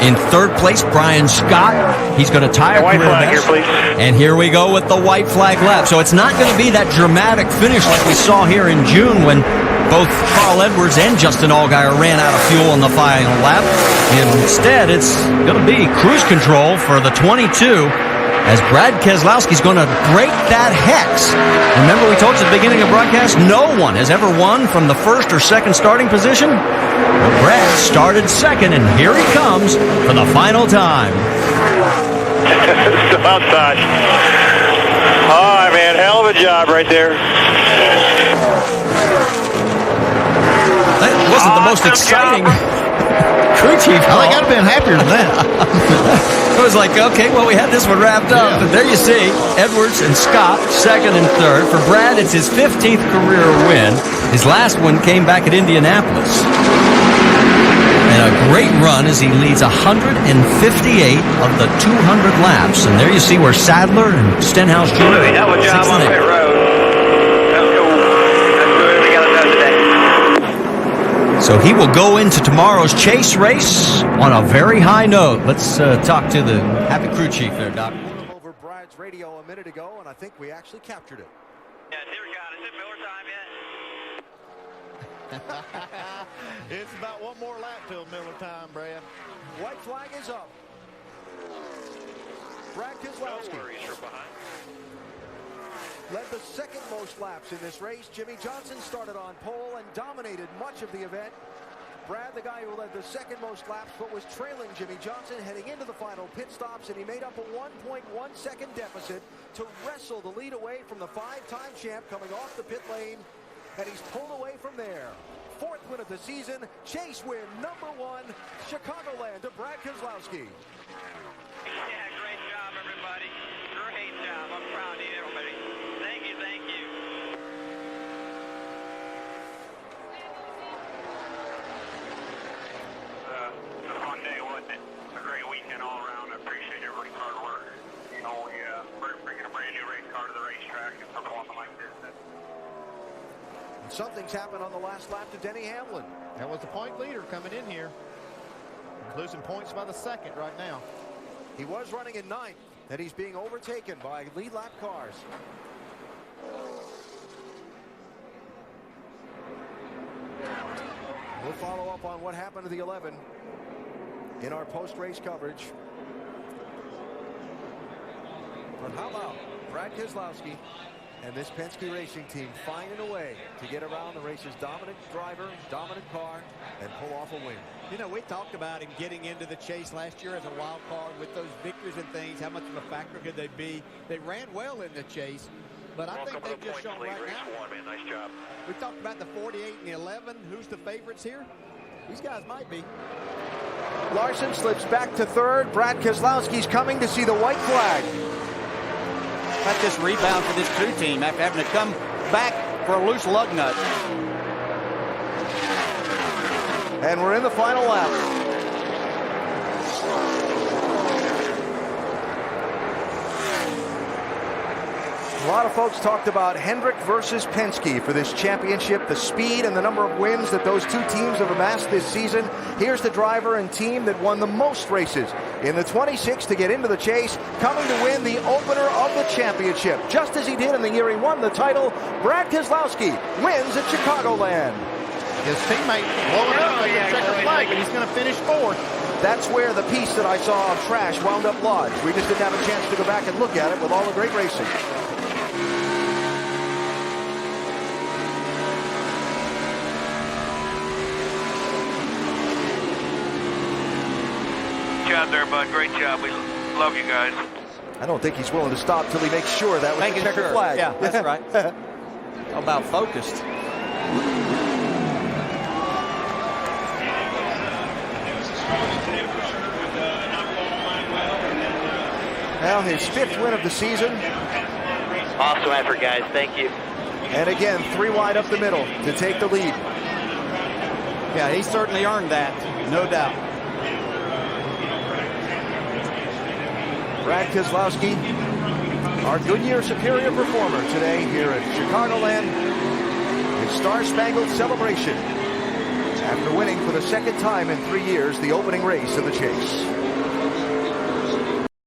In third place, Brian Scott. He's going to tie a white career flag best. here, please. And here we go with the white flag lap. So it's not going to be that dramatic finish like we saw here in June when both Carl Edwards and Justin Allgaier ran out of fuel in the final lap. Instead, it's going to be cruise control for the 22 as Brad Keselowski's going to break that hex. Remember we told you at the beginning of the broadcast, no one has ever won from the first or second starting position? Well, Brad started second, and here he comes for the final time. Still outside. All right, man. Hell of a job right there. That wasn't the most exciting crew chief call. I think I'd have been happier than that. It was like, okay, well, we had this one wrapped up. Yeah. But there you see, Edwards and Scott, second and third. For Brad, it's his 15th career win. His last one came back at Indianapolis. And a great run as he leads 158 of the 200 laps. And there you see where Sadler and Stenhouse Jr. Hell of a job on pit road. That's cool. That's good. We got it done today. So he will go into tomorrow's chase race on a very high note. Let's talk to the happy crew chief there, Doc. Over Brad's radio a minute ago, and I think we actually captured it. Yeah, dear God, is it Miller time yet? It's about one more lap till Miller time, Brad. White flag is up. Brad Keselowski No worries from behind. led the second most laps in this race. Jimmy Johnson started on pole and dominated much of the event. Brad, the guy who led the second most laps, but was trailing Jimmy Johnson heading into the final pit stops, and he made up a 1.1 second deficit to wrestle the lead away from the five-time champ coming off the pit lane, and he's pulled away from there. Fourth win of the season, chase win number one, Chicagoland to Brad Keselowski. Yeah, great job, everybody. Great job. I'm proud of you, everybody. Thank you, thank you. It's a fun day, wasn't it? A great weekend all around. I appreciate everybody's hard work. You know, we're bringing a brand new race car to the racetrack and something like this. And something's happened on the last lap to Denny Hamlin. That was the point leader coming in here. He's losing points by the second right now. He was running in ninth, and he's being overtaken by lead lap cars. We'll follow up on what happened to the 11 in our post-race coverage. But how about Brad Keselowski and this Penske Racing team finding a way to get around the race's dominant driver, dominant car, and pull off a win? You know, we talked about him getting into the chase last year as a wild card with those victories and things. How much of a factor could they be? They ran well in the chase, but I think they've just shown right now. Man. Nice job. We talked about the 48 and the 11. Who's the favorites here? These guys might be. Larson slips back to third. Brad Keselowski's coming to see the white flag. That's this rebound for this crew team after having to come back for a loose lug nut. And we're in the final lap. A lot of folks talked about Hendrick versus Penske for this championship, the speed and the number of wins that those two teams have amassed this season. Here's the driver and team that won the most races in the 26 to get into the chase, coming to win the opener of the championship. Just as he did in the year he won the title, Brad Keselowski wins at Chicagoland. His teammate blowing up at the checker flag, and he's going to finish fourth. That's where the piece that I saw of trash wound up lodged. We just didn't have a chance to go back and look at it with all the great racing. Good job there, bud. Great job. We love you guys. I don't think he's willing to stop till he makes sure that was the checkered flag. Yeah, that's right. How about focused? Now his fifth win of the season. Awesome effort, guys. Thank you. And again, three wide up the middle to take the lead. Yeah, he certainly earned that, no doubt. Brad Keselowski, our Goodyear Superior performer today here at Chicagoland. His Star-Spangled Celebration. After after winning for the second time in 3 years the opening race in the chase.